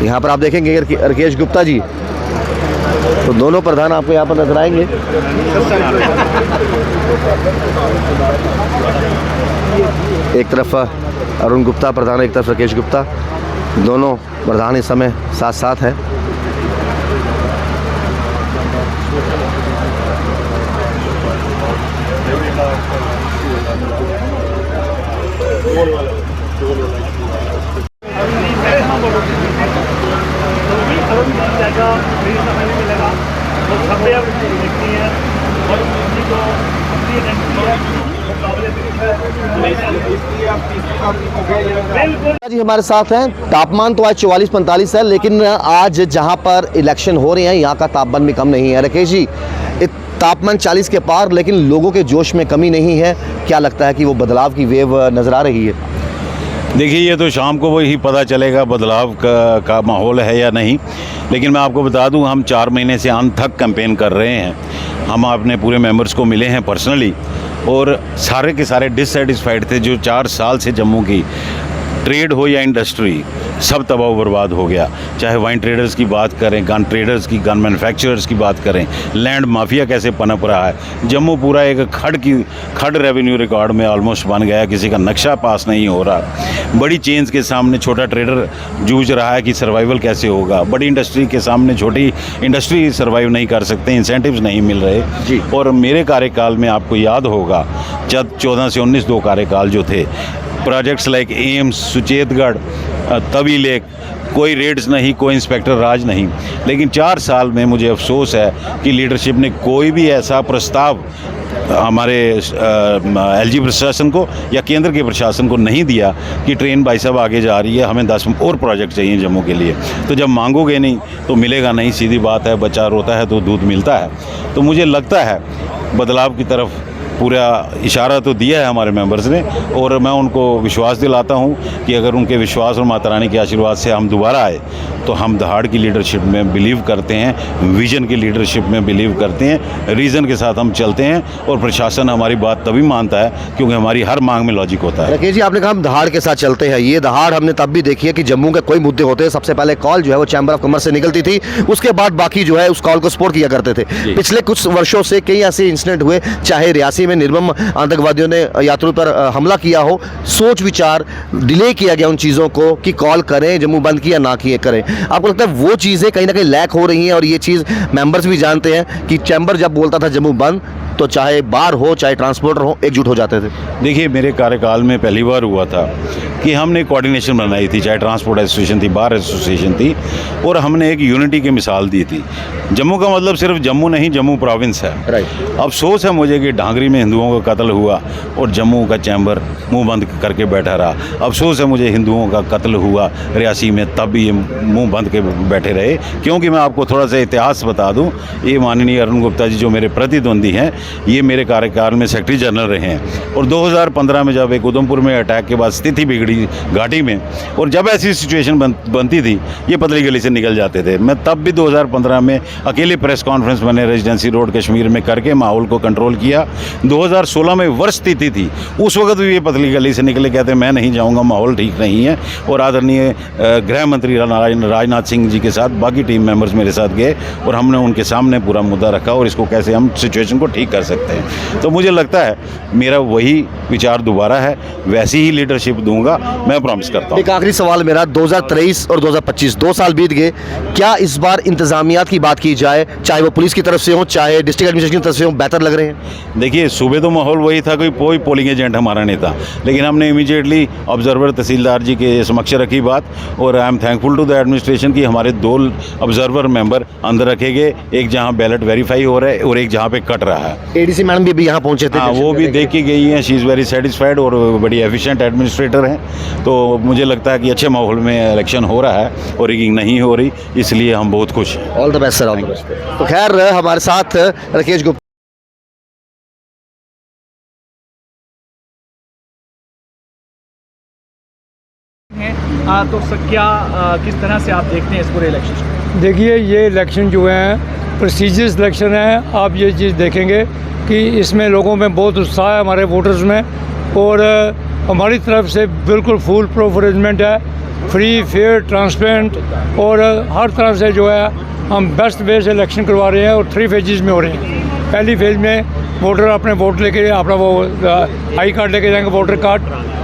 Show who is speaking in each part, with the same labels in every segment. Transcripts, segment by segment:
Speaker 1: यहाँ पर आप देखेंगे राकेश गुप्ता जी, तो दोनों प्रधान आपको यहाँ पर नजर आएंगे। एक तरफ अरुण गुप्ता प्रधान, एक तरफ राकेश गुप्ता, दोनों प्रधान इस समय साथ साथ है। जी हमारे साथ हैं। तापमान तो आज 44-45 है, लेकिन आज जहां पर इलेक्शन हो रहे हैं यहाँ का तापमान भी कम नहीं है। राकेश जी, तापमान 40 के पार, लेकिन लोगों के जोश में कमी नहीं है। क्या लगता है कि वो बदलाव की वेव नज़र आ रही है?
Speaker 2: देखिए, ये तो शाम को वही पता चलेगा बदलाव का माहौल है या नहीं। लेकिन मैं आपको बता दूं, हम 4 महीने से अनथक कैंपेन कर रहे हैं। हम अपने पूरे मेंबर्स को मिले हैं पर्सनली, और सारे के सारे डिससेटिस्फाइड थे। जो 4 साल से जम्मू की ट्रेड हो या इंडस्ट्री, सब तबाह बर्बाद हो गया। चाहे वाइन ट्रेडर्स की बात करें, गन ट्रेडर्स की, गन मैन्युफैक्चरर्स की बात करें, लैंड माफिया कैसे पनप रहा है। जम्मू पूरा एक खड़ रेवेन्यू रिकॉर्ड में ऑलमोस्ट बन गया। किसी का नक्शा पास नहीं हो रहा। बड़ी चेंज के सामने छोटा ट्रेडर जूझ रहा है कि सर्वाइवल कैसे होगा। बड़ी इंडस्ट्री के सामने छोटी इंडस्ट्री सर्वाइव नहीं कर सकते, इंसेंटिव्स नहीं मिल रहे जी। और मेरे कार्यकाल में आपको याद होगा, जब 14 से 19 2 कार्यकाल जो थे, projects like AIIMS, Suchetgarh, Tawi lake, कोई रेड्स नहीं, कोई इंस्पेक्टर राज नहीं। लेकिन 4 साल में मुझे अफसोस है कि लीडरशिप ने कोई भी ऐसा प्रस्ताव हमारे एलजी प्रशासन को या केंद्र के प्रशासन को नहीं दिया कि ट्रेन भाई साहब आगे जा रही है, हमें 10 और प्रोजेक्ट चाहिए जम्मू के लिए। तो जब मांगोगे नहीं तो मिलेगा नहीं, सीधी बात है। बच्चा रोता है तो दूध मिलता है। तो मुझे लगता है बदलाव की तरफ पूरा इशारा तो दिया है हमारे मेंबर्स ने, और मैं उनको विश्वास दिलाता हूं कि अगर उनके विश्वास और माता रानी के आशीर्वाद से हम दोबारा आए तो हम दहाड़ की लीडरशिप में बिलीव करते हैं, विजन की लीडरशिप में बिलीव करते हैं, रीज़न के साथ हम चलते हैं, और प्रशासन हमारी बात तभी मानता है क्योंकि हमारी हर मांग में लॉजिक होता है।
Speaker 1: राकेश जी, आपने कहा हम दहाड़ के साथ चलते हैं। ये दहाड़ हमने तब भी देखी है कि जम्मू के कोई मुद्दे होते हैं, सबसे पहले कॉल जो है वो चैम्बर ऑफ कॉमर्स से निकलती थी, उसके बाद बाकी जो है उस कॉल को सपोर्ट किया करते थे। पिछले कुछ वर्षों से कई ऐसे इंसिडेंट हुए, चाहे रियासी में निर्मम आतंकवादियों ने यात्रियों पर हमला किया हो, सोच विचार डिले किया गया उन चीज़ों को कि कॉल करें, जम्मू बंद किया ना किए करें। आपको लगता है वो चीज़ें कहीं ना कहीं लैक हो रही हैं? और ये चीज़ मेंबर्स भी जानते हैं कि चैम्बर जब बोलता था जम्मू बंद, तो चाहे बार हो चाहे ट्रांसपोर्टर हो, एकजुट हो जाते थे।
Speaker 2: देखिए, मेरे कार्यकाल में पहली बार हुआ था कि हमने कोऑर्डिनेशन बनाई थी, चाहे ट्रांसपोर्ट एसोसिएशन थी, बार एसोसिएशन थी, और हमने एक यूनिटी की मिसाल दी थी। जम्मू का मतलब सिर्फ जम्मू नहीं, जम्मू प्रोविंस है। राइट। अफसोस है मुझे कि ढांगरी में हिंदुओं का कत्ल हुआ और जम्मू का चैम्बर मुंह बंद करके बैठा रहा। अफसोस है मुझे हिंदुओं का कत्ल हुआ रियासी में, तब भी ये मुंह बंद के बैठे रहे। क्योंकि मैं आपको थोड़ा सा इतिहास बता दूं, ये माननीय अरुण गुप्ता जी जो मेरे प्रतिद्वंदी हैं, ये मेरे कार्यकाल में सेक्रेटरी जनरल रहे हैं। और 2015 में जब एक उधमपुर में अटैक के बाद स्थिति बिगड़ी घाटी में, और जब ऐसी सिचुएशन बनती थी, ये पतली गली से निकल जाते थे। मैं तब भी 2015 में अकेले प्रेस कॉन्फ्रेंस मैंने रेजिडेंसी रोड कश्मीर में करके माहौल को कंट्रोल किया। 2016 में वर्ष स्थिति थी, उस वक्त भी ये पतली गली से निकले, कहते मैं नहीं जाऊँगा, माहौल ठीक नहीं है। और आदरणीय गृह मंत्री राजनाथ सिंह जी के साथ बाकी टीम मेंबर्स मेरे साथ गए, और हमने उनके सामने पूरा मुद्दा रखा और इसको कैसे हम सिचुएशन को ठीक कर सकते हैं। तो मुझे लगता है मेरा वही विचार दोबारा है, वैसी ही लीडरशिप दूंगा, मैं प्रॉमिस करता हूँ।
Speaker 1: एक आखिरी सवाल मेरा, 2023 और 2025 2 साल बीत गए, क्या इस बार इंतजामियात की बात की जाए, चाहे वो पुलिस की तरफ से हो चाहे डिस्ट्रिक्ट एडमिनिस्ट्रेशन की तरफ से हो, बेहतर लग रहे हैं?
Speaker 2: देखिए, सुबह तो माहौल वही था, कोई पोलिंग एजेंट हमारा नहीं था, लेकिन हमने इमीडिएटली ऑब्जर्वर तहसीलदार जी के समक्ष रखी बात, और I am thankful to the administration की हमारे 2 ऑब्जर्वर मेंबर अंदर रखे गए, एक जहाँ बैलेट वेरीफाई हो रहा है और एक जहाँ पे कट रहा है।
Speaker 1: एडीसी मैडम भी यहाँ पहुँचे थे।
Speaker 2: हाँ, वो भी देख के गई हैं। शी इज़ वेरी सेटिस्फाइड और बड़ी एफिशिएंट एडमिनिस्ट्रेटर हैं। तो मुझे लगता है कि अच्छे माहौल में इलेक्शन हो रहा है और रिगिंग नहीं हो रही, इसलिए हम बहुत खुश हैं।
Speaker 1: All the best sir, all the best. तो खैर, हमारे साथ राकेश गुप्ता।
Speaker 3: तो क्या किस तरह से आप देखते हैं इस पूरे इलेक्शन को?
Speaker 4: देखिए, ये इलेक्शन जो है प्रोसीजर्स इलेक्शन है। आप ये चीज़ देखेंगे कि इसमें लोगों में बहुत उत्साह है हमारे वोटर्स में, और हमारी तरफ से बिल्कुल फुल प्रूफ अरेंजमेंट है, फ्री फेयर ट्रांसपेरेंट, और हर तरह से जो है हम बेस्ट वे से इलेक्शन करवा रहे हैं, और 3 फेजेस में हो रहे हैं। पहली फेज में वोटर अपने वोट लेके अपना वो आई कार्ड लेके जाएंगे, वोटर कार्ड,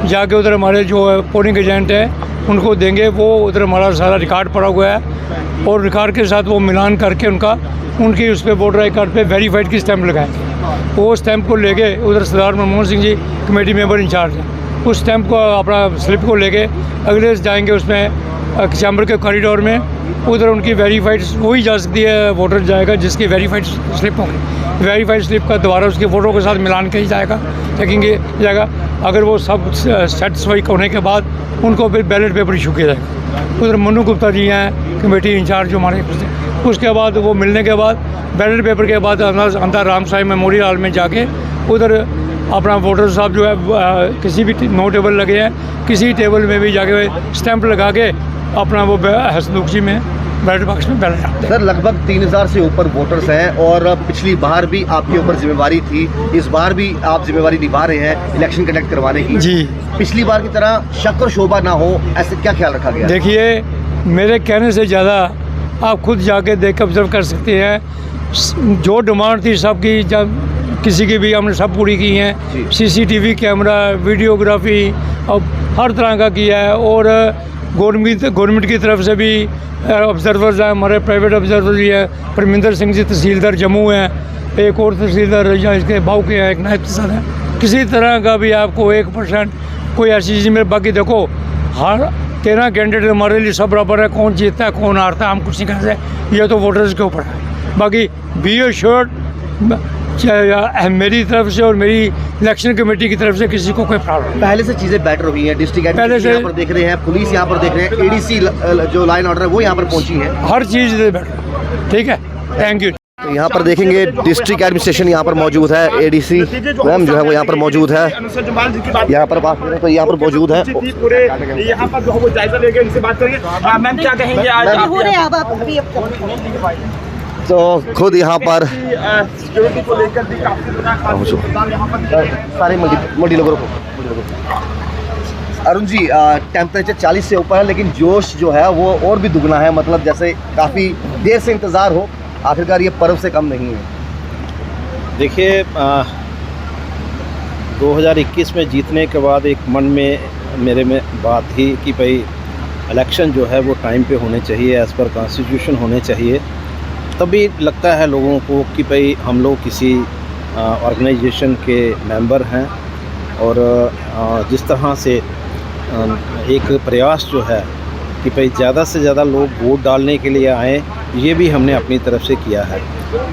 Speaker 4: जाके उधर हमारे जो पोलिंग एजेंट हैं उनको देंगे, वो उधर हमारा सारा रिकॉर्ड पड़ा हुआ है, और रिकॉर्ड के साथ वो मिलान करके उनकी उस पर वोटर आई कार्ड पे वेरीफाइड की स्टैंप लगाएंगे। वो स्टैंप को लेके उधर सरदार Manmohan Singh ji committee member in charge हैं, उस स्टैंप को अपना स्लिप को लेके अगले जाएंगे उसमें चैम्बर के कॉरिडोर में, उधर उनकी वेरीफाइड वही जा सकती है, वोटर जाएगा जिसकी वेरीफाइड स्लिप होगी। वेरीफाइड स्लिप का दोबारा उसके फ़ोटो के साथ मिलान किया जाएगा, चेकिंग जाएगा। अगर वो सब सेटिस्फाई होने के बाद उनको फिर बैलेट पेपर इशू किया जाएगा। उधर मनु गुप्ता जी हैं कमेटी इंचार्ज जो हमारे, उसके बाद वो मिलने के बाद बैलेट पेपर के बाद अंदर राम साई मेमोरियल हॉल में जाके उधर अपना वोटर साहब जो है किसी भी 9 टेबल लगे हैं, किसी टेबल में भी जाके स्टैंप लगा के अपना वो हसनुखी में बैलेट बॉक्स में बैलेट डालते हैं।
Speaker 1: सर लगभग 3000 से ऊपर वोटर्स हैं, और पिछली बार भी आपके ऊपर जिम्मेवारी थी, इस बार भी आप जिम्मेवारी निभा रहे हैं इलेक्शन कंडक्ट करवाने की।
Speaker 4: जी,
Speaker 1: पिछली बार की तरह शक और शोभा ना हो, ऐसे क्या ख्याल रखा गया?
Speaker 4: देखिए, मेरे कहने से ज़्यादा आप खुद जाके देख कर ऑब्जर्व कर सकते हैं, जो डिमांड थी सबकी, जब किसी की भी हमने सब पूरी की हैं। CCTV कैमरा, वीडियोग्राफी, अब हर तरह का किया है, और गवर्नमेंट की तरफ से भी ऑब्जर्वर्स हैं, हमारे प्राइवेट ऑब्जर्वर भी हैं, परमिंदर सिंह जी तहसीलदार जम्मू हैं, एक और तहसीलदार इसके बाऊ के हैं, एक नायब तहसीलदार हैं। किसी तरह का भी आपको 1% कोई ऐसी चीज़ में, बाकी देखो हर 13 कैंडिडेट हमारे लिए सब बराबर है, कौन जीतता है कौन हारता है हम कुछ नहीं कह सकते, ये तो वोटर्स के ऊपर है। बाकी बी एश्योर्ड, मेरी तरफ से और मेरी इलेक्शन कमेटी की तरफ से किसी को कोई प्रॉब्लम।
Speaker 1: पहले से चीज़ें बेटर हुई हैं, डिस्ट्रिक्ट एडमिनिस्ट्रेशन यहाँ पर देख रहे हैं, पुलिस यहाँ पर देख रहे हैं, ADC जो लाइन ऑर्डर है वो यहाँ पर पहुँची है,
Speaker 4: हर चीज़ बेटर। ठीक है, थैंक यू।
Speaker 1: तो यहाँ पर देखेंगे डिस्ट्रिक्ट एडमिनिस्ट्रेशन यहाँ पर मौजूद है, ADC मैम जो है वो यहाँ पर मौजूद है, यहाँ पर बात करें तो यहाँ पर मौजूद है।
Speaker 5: पूरे यहाँ पर जो है वो जायजा लेंगे, इनसे बात करेंगे। मैम क्या कहेंगे आज?
Speaker 1: तो खुद यहाँ पर
Speaker 5: सिक्योरिटी को लेकर भी काफी
Speaker 1: सारे मल्टी लोगों को अरुण जी, टेम्परेचर 40 से ऊपर है, लेकिन जोश जो है वो और भी दुगना है, मतलब जैसे काफ़ी देर से इंतज़ार हो, आखिरकार ये पर्व से कम नहीं है।
Speaker 6: देखिए, 2021 में जीतने के बाद एक मन में मेरे में बात थी कि भाई इलेक्शन जो है वो टाइम पे होने चाहिए, एज़ पर कॉन्स्टिट्यूशन होने चाहिए। तभी लगता है लोगों को कि भाई हम लोग किसी ऑर्गेनाइजेशन के मेंबर हैं, और जिस तरह से एक प्रयास जो है कि भाई ज़्यादा से ज़्यादा लोग वोट डालने के लिए आएँ, ये भी हमने अपनी तरफ से किया है,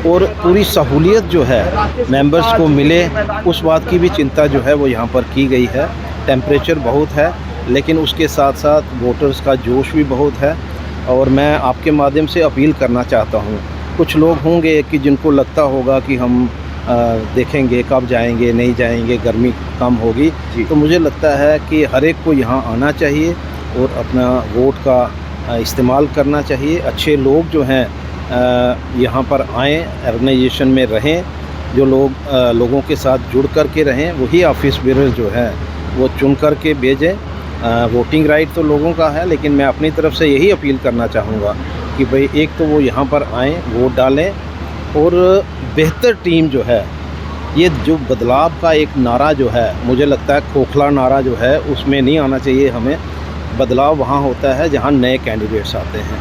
Speaker 6: और पूरी सहूलियत जो है मेंबर्स को मिले, उस बात की भी चिंता जो है वो यहाँ पर की गई है। टेम्परेचर बहुत है, लेकिन उसके साथ साथ वोटर्स का जोश भी बहुत है, और मैं आपके माध्यम से अपील करना चाहता हूँ। कुछ लोग होंगे कि जिनको लगता होगा कि हम देखेंगे कब जाएंगे, नहीं जाएंगे, गर्मी कम होगी, तो मुझे लगता है कि हर एक को यहाँ आना चाहिए और अपना वोट का इस्तेमाल करना चाहिए। अच्छे लोग जो हैं यहाँ पर आएँ, ऑर्गेनाइजेशन में रहें, जो लोग लोगों के साथ जुड़ कर के रहें, वही ऑफिस बेरर जो है वो चुन कर के भेजें। वोटिंग राइट तो लोगों का है, लेकिन मैं अपनी तरफ से यही अपील करना चाहूँगा कि भाई एक तो वो यहाँ पर आएँ, वोट डालें, और बेहतर टीम जो है, ये जो बदलाव का एक नारा जो है, मुझे लगता है खोखला नारा जो है उसमें नहीं आना चाहिए हमें। बदलाव वहाँ होता है जहाँ नए कैंडिडेट्स आते हैं।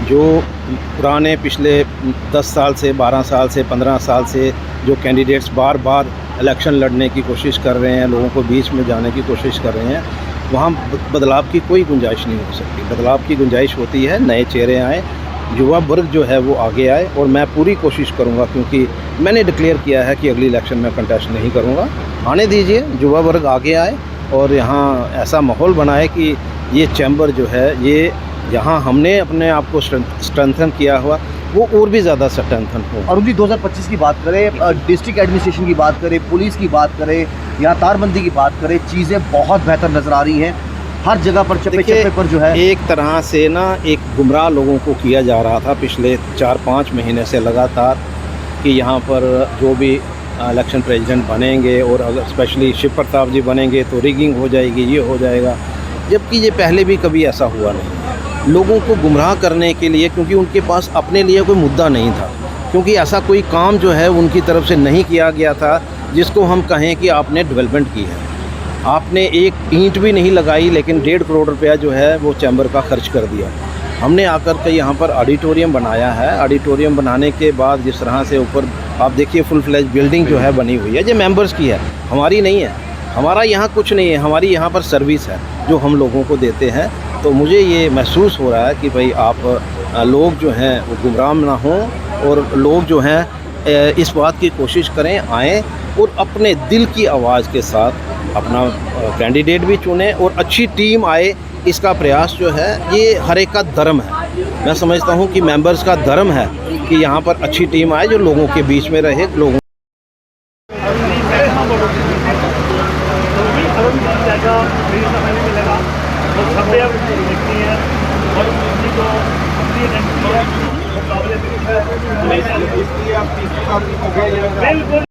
Speaker 6: जो पुराने पिछले 10 साल से, 12 साल से, 15 साल से जो कैंडिडेट्स बार बार इलेक्शन लड़ने की कोशिश कर रहे हैं, लोगों को बीच में जाने की कोशिश कर रहे हैं, वहाँ बदलाव की कोई गुंजाइश नहीं हो सकती। बदलाव की गुंजाइश होती है नए चेहरे आए, युवा वर्ग जो है वो आगे आए, और मैं पूरी कोशिश करूँगा, क्योंकि मैंने डिक्लेयर किया है कि अगली इलेक्शन में कंटेस्ट नहीं करूँगा। आने दीजिए, युवा वर्ग आगे आए और यहाँ ऐसा माहौल बनाए कि ये चैम्बर जो है, ये यहाँ हमने अपने आप को स्ट्रेंथन किया हुआ, वो और भी ज़्यादा स्ट्रेंथन हो।
Speaker 1: अरुण जी, 2025 की बात करें, डिस्ट्रिक्ट एडमिनिस्ट्रेशन की बात करें, पुलिस की बात करें, यहाँ तारबंदी की बात करें, चीज़ें बहुत बेहतर नज़र आ रही हैं हर जगह पर। चप्पे पर जो है
Speaker 6: एक तरह से ना एक गुमराह लोगों को किया जा रहा था पिछले 4-5 महीने से लगातार, कि यहाँ पर जो भी इलेक्शन प्रेसिडेंट बनेंगे और अगर स्पेशली शिव प्रताप जी बनेंगे तो रिगिंग हो जाएगी, ये हो जाएगा, जबकि ये पहले भी कभी ऐसा हुआ नहीं। लोगों को गुमराह करने के लिए, क्योंकि उनके पास अपने लिए कोई मुद्दा नहीं था, क्योंकि ऐसा कोई काम जो है उनकी तरफ से नहीं किया गया था जिसको हम कहें कि आपने डेवलपमेंट की है। आपने एक ईंट भी नहीं लगाई, लेकिन 1.5 करोड़ रुपया जो है वो चैम्बर का खर्च कर दिया। हमने आकर के यहाँ पर ऑडिटोरियम बनाया है। ऑडिटोरियम बनाने के बाद जिस तरह से ऊपर आप देखिए फुल फ्लैज बिल्डिंग जो है बनी हुई है, ये मेंबर्स की है, हमारी नहीं है। हमारा यहाँ कुछ नहीं है, हमारी यहाँ पर सर्विस है जो हम लोगों को देते हैं। तो मुझे ये महसूस हो रहा है कि भाई आप लोग जो हैं वो गुमराह ना हों, और लोग जो हैं इस बात की कोशिश करें, आएँ और अपने दिल की आवाज़ के साथ अपना कैंडिडेट भी चुनें और अच्छी टीम आए। इसका प्रयास जो है ये हर एक का धर्म है। मैं समझता हूँ कि मेंबर्स का धर्म है कि यहाँ पर अच्छी टीम आए जो लोगों के बीच में रहे। लोगों
Speaker 5: बिल्कुल।